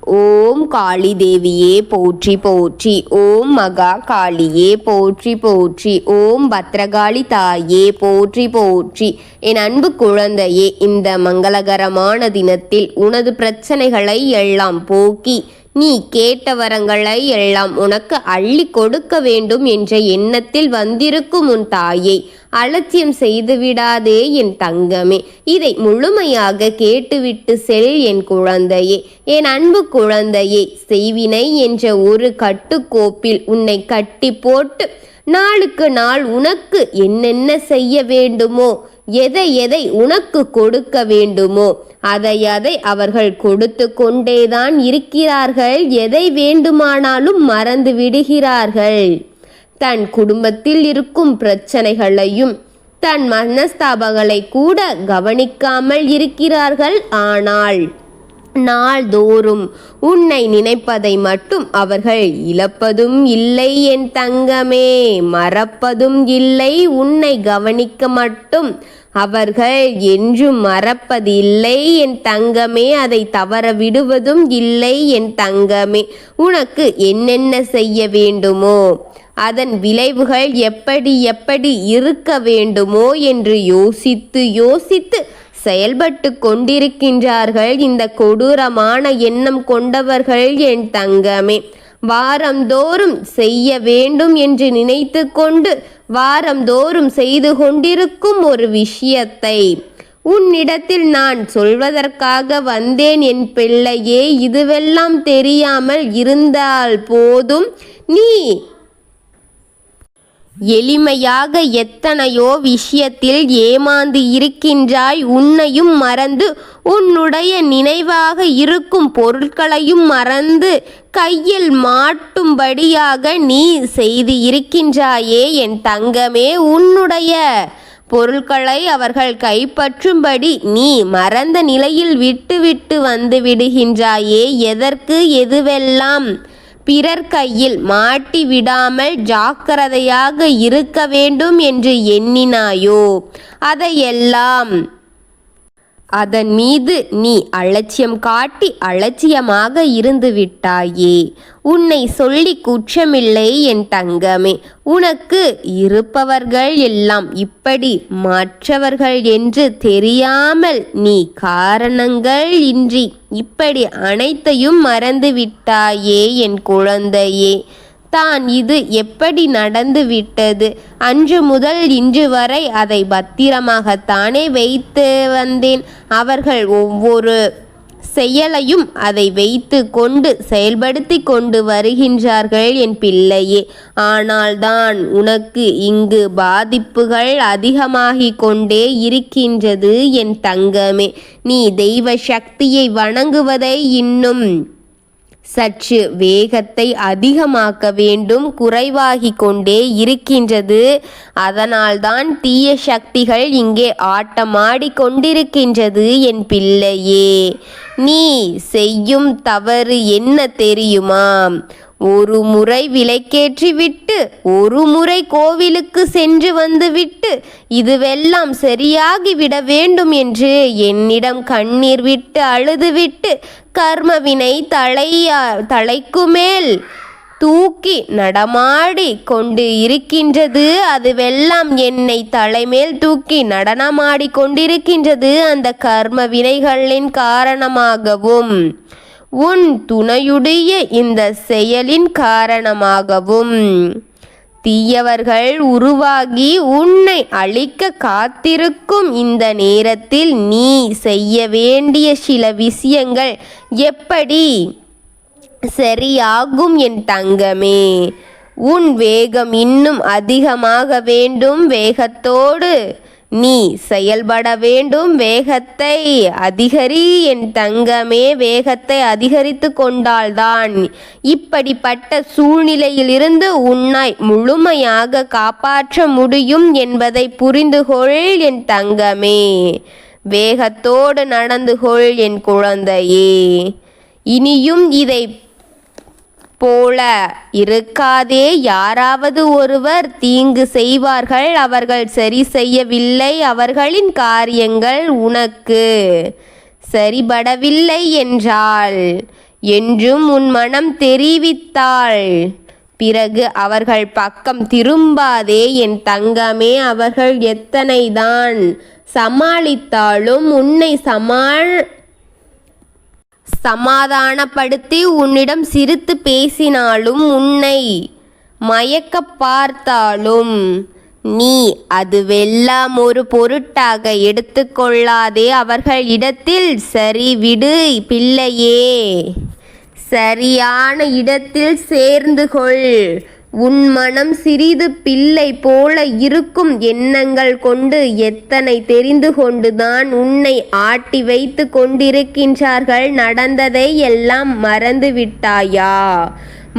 ஓம் காளி தேவியே போற்றி போற்றி. ஓம் மகா காளியே போற்றி போற்றி. ஓம் பத்ரகாளி தாயே போற்றி போற்றி. என் அன்பு குழந்தையே, இந்த மங்களகரமான தினத்தில் உனது பிரச்சனைகளை எல்லாம் போக்கி நீ கேட்ட வரங்களை எல்லாம் உனக்கு அள்ளி கொடுக்க வேண்டும் என்ற எண்ணத்தில் வந்திருக்கும் உன் தாயை அலட்சியம் செய்து விடாதே என் தங்கமே. இதை முழுமையாக கேட்டுவிட்டு செல் என் குழந்தையே. என் அன்பு குழந்தையே, செய்வினை என்ற ஒரு கட்டுக்கோப்பில் உன்னை கட்டி போட்டு நாளுக்கு நாள் உனக்கு என்னென்ன செய்ய வேண்டுமோ, எதை உனக்கு கொடுக்க வேண்டுமோ அதை அவர்கள் கொடுத்து கொண்டேதான் இருக்கிறார்கள். எதை வேண்டுமானாலும் மறந்து விடுகிறார்கள். தன் குடும்பத்தில் இருக்கும் பிரச்சனைகளையும் தன் மனஸ்தாபங்களை கூட கவனிக்காமல் இருக்கிறார்கள். ஆனால் நாள்தோறும் உன்னை நினைப்பதை மட்டும் அவர்கள் இழப்பதும் இல்லை என் தங்கமே, மறப்பதும் இல்லை. உன்னை கவனிக்க மட்டும் அவர்கள் என்றும் மறப்பதில்லை என் தங்கமே. அதை தவற விடுவதும் இல்லை என் தங்கமே. உனக்கு என்னென்ன செய்ய வேண்டுமோ, அதன் விளைவுகள் எப்படி இருக்க வேண்டுமோ என்று யோசித்து செயல்பட்டு கொண்டிருக்கின்றார்கள் இந்த கொடூரமான எண்ணம் கொண்டவர்கள் என் தங்கமே. வாரந்தோறும் செய்ய வேண்டும் என்று நினைத்து கொண்டு வாரந்தோறும் செய்து கொண்டிருக்கும் ஒரு விஷயத்தை உன்னிடத்தில் நான் சொல்வதற்காக வந்தேன் என் பிள்ளையே. இதுவெல்லாம் தெரியாமல் இருந்தால் போதும். நீ எளிமையாக எத்தனையோ விஷயத்தில் ஏமாந்து இருக்கின்றாய். உன்னையும் மறந்து உன்னுடைய நினைவாக இருக்கும் பொருட்களையும் மறந்து கையில் மாட்டும்படியாக நீ செய்து இருக்கின்றாயே என் தங்கமே. உன்னுடைய பொருட்களை அவர்கள் கைப்பற்றும்படி நீ மறந்த நிலையில் விட்டு வந்து விடுகின்றாயே. எதற்கு? எதுவெல்லாம் பிறர் கையில் மாட்டி விடாமல் ஜாக்கிரதையாக இருக்க வேண்டும் என்று எண்ணினாயோ அதையெல்லாம் அதன் மீது நீ அலட்சியம் காட்டி அலட்சியமாக இருந்து விட்டாயே. உன்னை சொல்லி குற்றமில்லை என் தங்கமே. உனக்கு இருப்பவர்கள் எல்லாம் இப்படி மற்றவர்கள் என்று தெரியாமல் நீ காரணங்கள் இன்றி இப்படி அனைத்தையும் மறந்து விட்டாயே என் குழந்தையே. தான் இது எப்படி நடந்து விட்டது? அன்று முதல் இன்று வரை அதை பத்திரமாகத்தானே வைத்து வந்தேன். அவர்கள் ஒவ்வொரு செயலையும் அதை வைத்து கொண்டு செயல்படுத்தி கொண்டு வருகின்றார்கள் என் பிள்ளையே. ஆனால்தான் உனக்கு இங்கு பாதிப்புகள் அதிகமாகிக் கொண்டே இருக்கின்றது என் தங்கமே. நீ தெய்வ சக்தியை வணங்குவதை இன்னும் சற்று வேகத்தை அதிகமாக்க வேண்டும். குறைவாகி கொண்டே இருக்கின்றது. அதனால்தான் தீய சக்திகள் இங்கே ஆட்டமாடி கொண்டிருக்கின்றது என் பிள்ளையே. நீ செய்யும் தவறு என்ன தெரியுமா? ஒரு முறை விளக்கேற்றி விட்டு ஒரு முறை கோவிலுக்கு சென்று வந்து விட்டு இதுவெல்லாம் சரியாகிவிட வேண்டும் என்று என்னிடம் கண்ணீர் விட்டு அழுதுவிட்டு கர்மவினை தலைக்கு மேல் தூக்கி நடமாடி கொண்டு இருக்கின்றது. அதுவெல்லாம் என்னை தலைமேல் தூக்கி நடனமாடி கொண்டிருக்கின்றது. அந்த கர்ம வினைகளின் காரணமாகவும் உன் துணையுடைய இந்த செயலின் காரணமாகவும் தீயவர்கள் உருவாகி உன்னை அழிக்க காத்திருக்கும் இந்த நேரத்தில் நீ செய்ய வேண்டிய சில விஷயங்கள் எப்படி சரியாகும் என் தங்கமே? உன் வேகம் இன்னும் அதிகமாக வேண்டும். வேகத்தோடு நீ செயல்பட வேண்டும். வேகத்தை அதிகரி என் தங்கமே. வேகத்தை அதிகரித்து கொண்டால்தான் இப்படிப்பட்ட சூழ்நிலையிலிருந்து உன்னை முழுமையாக காப்பாற்ற முடியும் என்பதை புரிந்து கொள் என் தங்கமே. வேகத்தோடு நடந்து கொள் என் குழந்தையே. இனியும் இதை போல இருக்காதே. யாராவது ஒருவர் தீங்கு செய்வார்கள். அவர்கள் சரி செய்யவில்லை. அவர்களின் காரியங்கள் உனக்கு சரிபடவில்லை என்றால் என்றும் உன் மனம் தெரிவித்தாள். பிறகு அவர்கள் பக்கம் திரும்பாதே என் தங்கமே. அவர்கள் எத்தனைதான் சமாளித்தாலும் உன்னை சமாதானப்படுத்தி உன்னிடம் சிரித்து பேசினாலும் உன்னை மயக்க பார்த்தாலும் நீ அதுவெல்லாம் ஒரு பொருட்டாக எடுத்துக்கொள்ளாதே. அவர்கள் இடத்தில் சரி விடு பிள்ளையே, சரியான இடத்தில் சேர்ந்து கொள். உன் மனம் சிறிது பிள்ளை போல இருக்கும் எண்ணங்கள் கொண்டு எத்தனை தெரிந்து கொண்டுதான் உன்னை ஆட்டி வைத்து கொண்டிருக்கின்றார்கள். நடந்ததை எல்லாம் மறந்து விட்டாயா,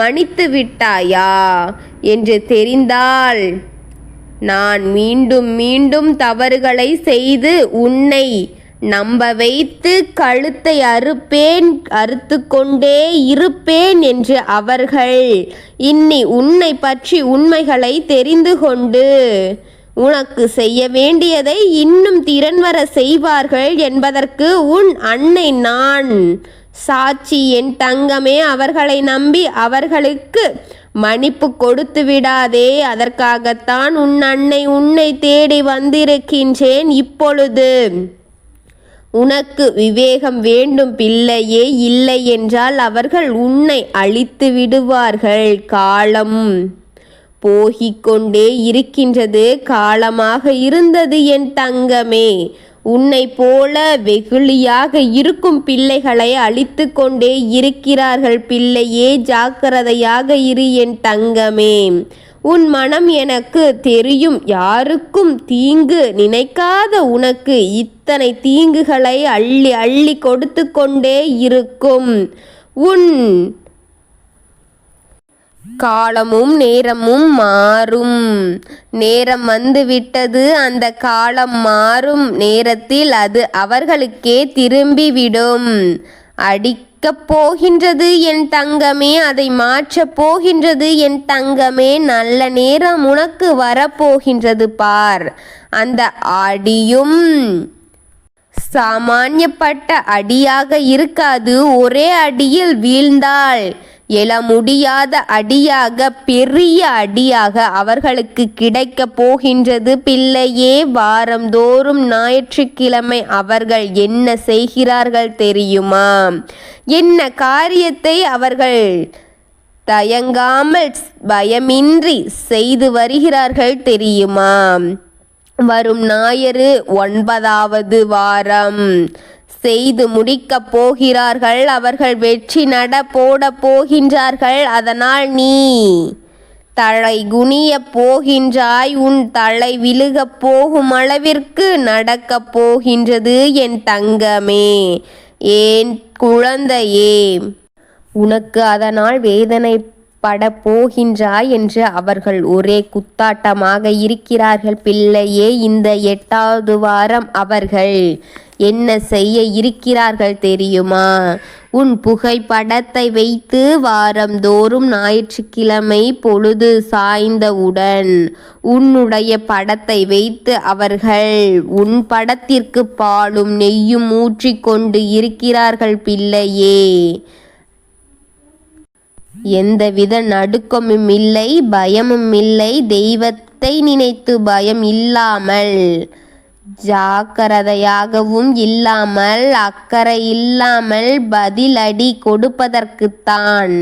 மன்னித்து விட்டாயா என்று தெரிந்தால் நான் மீண்டும் மீண்டும் தவறுகளை செய்து உன்னை நம்ப வைத்து கழுத்தை அறுத்து கொண்டே இருப்பேன் என்று அவர்கள் இன்னி உன்னை பற்றி உண்மைகளை தெரிந்து கொண்டு உனக்கு செய்ய வேண்டியதை இன்னும் திறன்வர செய்வார்கள் என்பதற்கு உன் அன்னை நான் சாட்சி என் தங்கமே. அவர்களை நம்பி அவர்களுக்கு மன்னிப்பு கொடுத்து விடாதே. அதற்காகத்தான் உன் அன்னை உன்னை தேடி வந்திருக்கின்றேன். இப்பொழுது உனக்கு விவேகம் வேண்டும் பிள்ளையே. இல்லை என்றால் அவர்கள் உன்னை அழித்து விடுவார்கள். காலம் போகிக்கொண்டே இருக்கின்றது. காலமாக இருந்தது என் தங்கமே. உன்னை போல வெகுளியாக இருக்கும் பிள்ளைகளை அழித்து கொண்டே இருக்கிறார்கள் பிள்ளையே. ஜாக்கிரதையாக இரு என் தங்கமே. உன் மனம் எனக்கு தெரியும். யாருக்கும் தீங்கு நினைக்காத உனக்கு இத்தனை தீங்குகளை அள்ளி அள்ளி கொடுத்து கொண்டே இருக்கும். உன் காலமும் நேரமும் மாறும். நேரம் வந்துவிட்டது. அந்த காலம் மாறும் நேரத்தில் அது அவர்களுக்கே திரும்பிவிடும். அடிக்கப் போகின்றது என் தங்கமே. அதை மாற்றப் போகின்றது என் தங்கமே. நல்ல நேரம் உனக்கு வரப்போகின்றது பார். அந்த அடியும் சாமானியப்பட்ட அடியாக இருக்காது. ஒரே அடியில் வீழ்ந்தால் எழ முடியாத அடியாக, பெரிய அடியாக அவர்களுக்கு கிடைக்க போகின்றது பிள்ளையே. வாரந்தோறும் ஞாயிற்றுக்கிழமை அவர்கள் என்ன செய்கிறார்கள் தெரியுமா? என்ன காரியத்தை அவர்கள் தயங்காமல் பயமின்றி செய்து வருகிறார்கள் தெரியுமா? வரும் ஞாயிறு 9வது வாரம் செய்து முடிக்கப் போகிறார்கள். அவர்கள் வெற்றி நட போட போகின்றார்கள். அதனால் நீ தலை குனிய போகின்றாய். உன் தலை விழுகப் போகும் அளவிற்கு நடக்கப் போகின்றது என் தங்கமே, ஏன் குழந்தையே. உனக்கு அதனால் வேதனைப்பட போகின்றாய் என்று அவர்கள் ஒரே குத்தாட்டமாக இருக்கிறார்கள் பிள்ளையே. இந்த 8வது வாரம் அவர்கள் என்ன செய்ய இருக்கிறார்கள் தெரியுமா? உன் புகைப்படத்தை வைத்து வாரந்தோறும் ஞாயிற்றுக்கிழமை பொழுது சாய்ந்தவுடன் உன்னுடைய படத்தை வைத்து அவர்கள் உன் படத்திற்கு பாலும் நெய்யும் ஊற்றிக்கொண்டு இருக்கிறார்கள் பிள்ளையே. எந்தவித நடுக்கமும் இல்லை, பயமும் இல்லை. தெய்வத்தை நினைத்து பயம் இல்லாமல், ஜாக்கிரதையாகவும் இல்லாமல், அக்கறை இல்லாமல் பதிலடி கொடுப்பதற்குத்தான்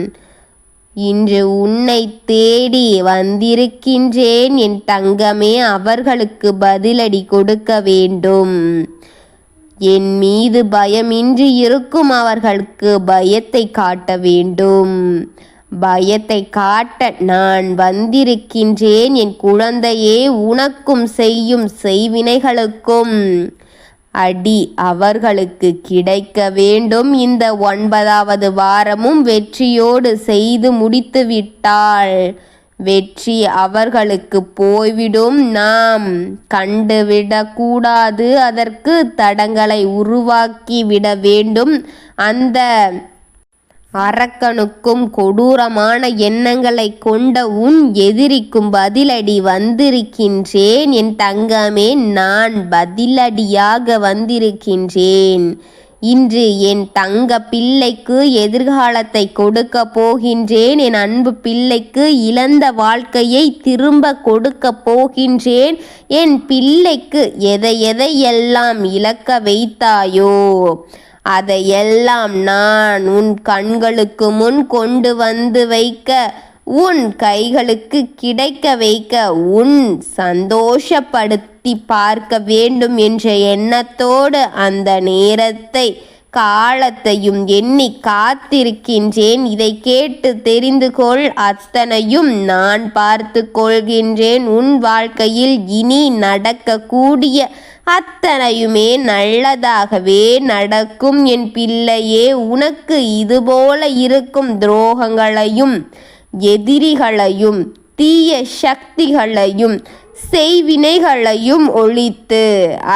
இன்று உன்னை தேடி வந்திருக்கின்றேன் என் தங்கமே. அவர்களுக்கு பதிலடி கொடுக்க வேண்டும். என் மீது பயமின்றி இருக்கும் அவர்களுக்கு பயத்தை காட்ட வேண்டும். பயத்தை காட்ட நான் வந்திருக்கின்றேன் என் குழந்தையே. உனக்கும் செய்யும் செய்வினைகளுக்கும் அடி அவர்களுக்கு கிடைக்க வேண்டும். இந்த 9வது வாரமும் வெற்றியோடு செய்து முடித்து விட்டால் வெற்றி அவர்களுக்கு போய்விடும். நாம் கண்டுவிடக்கூடாது. அதற்கு தடங்களை உருவாக்கி விட வேண்டும். அந்த அரக்கனுக்கும் கொடூரமான எண்ணங்களை கொண்ட உன் எதிரிக்கும் பதிலடி வந்திருக்கின்றேன் என் தங்கமே. நான் பதிலடியாக வந்திருக்கின்றேன். இன்று என் தங்க பிள்ளைக்கு எதிர்காலத்தை கொடுக்க போகின்றேன். என் அன்பு பிள்ளைக்கு இழந்த வாழ்க்கையை திரும்ப கொடுக்க போகின்றேன். என் பிள்ளைக்கு எதையெல்லாம் இழக்க வைத்தாயோ அதையெல்லாம் நான் உன் கண்களுக்கு முன் கொண்டு வந்து வைக்க, உன் கைகளுக்கு கிடைக்க வைக்க, உன் சந்தோஷப்படுத்தி பார்க்க வேண்டும் என்ற எண்ணத்தோடு அந்த நேரத்தை காலத்தையும் எண்ணி காத்திருக்கின்றேன். இதை கேட்டு தெரிந்து கொள், அத்தனையும் நான் பார்த்து கொள்கின்றேன். உன் வாழ்க்கையில் இனி நடக்கக்கூடிய அத்தனையுமே நல்லதாகவே நடக்கும் என் பிள்ளையே. உனக்கு இதுபோல இருக்கும் துரோகங்களையும் எதிரிகளையும் தீய சக்திகளையும் செய்வினைகளையும் ஒழித்து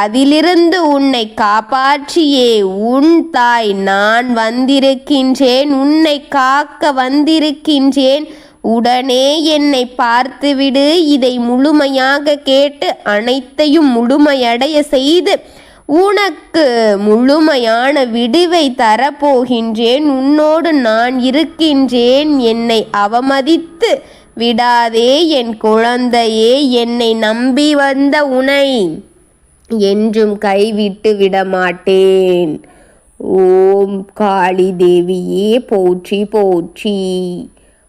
அதிலிருந்து உன்னை காப்பாற்றியே உன் தாய் நான் வந்திருக்கின்றேன். உன்னை காக்க வந்திருக்கின்றேன். உடனே என்னை பார்த்துவிடு. இதை முழுமையாக கேட்டு அனைத்தையும் முழுமையடைய செய்து உனக்கு முழுமையான விடுவை தரப்போகின்றேன். உன்னோடு நான் இருக்கின்றேன். என்னை அவமதித்து விடாதே என் குழந்தையே. என்னை நம்பி வந்த உன்னை என்றும் கைவிட்டு விடமாட்டேன். ஓம் காளி தேவியே போற்றி போற்றி.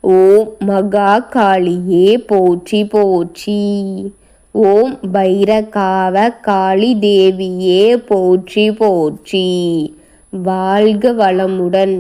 ஓம் மகா காளியே போற்றி போற்றி. ஓம் பைரகாவ காளி தேவியே போற்றி போற்றி. வாழ்க வளமுடன்.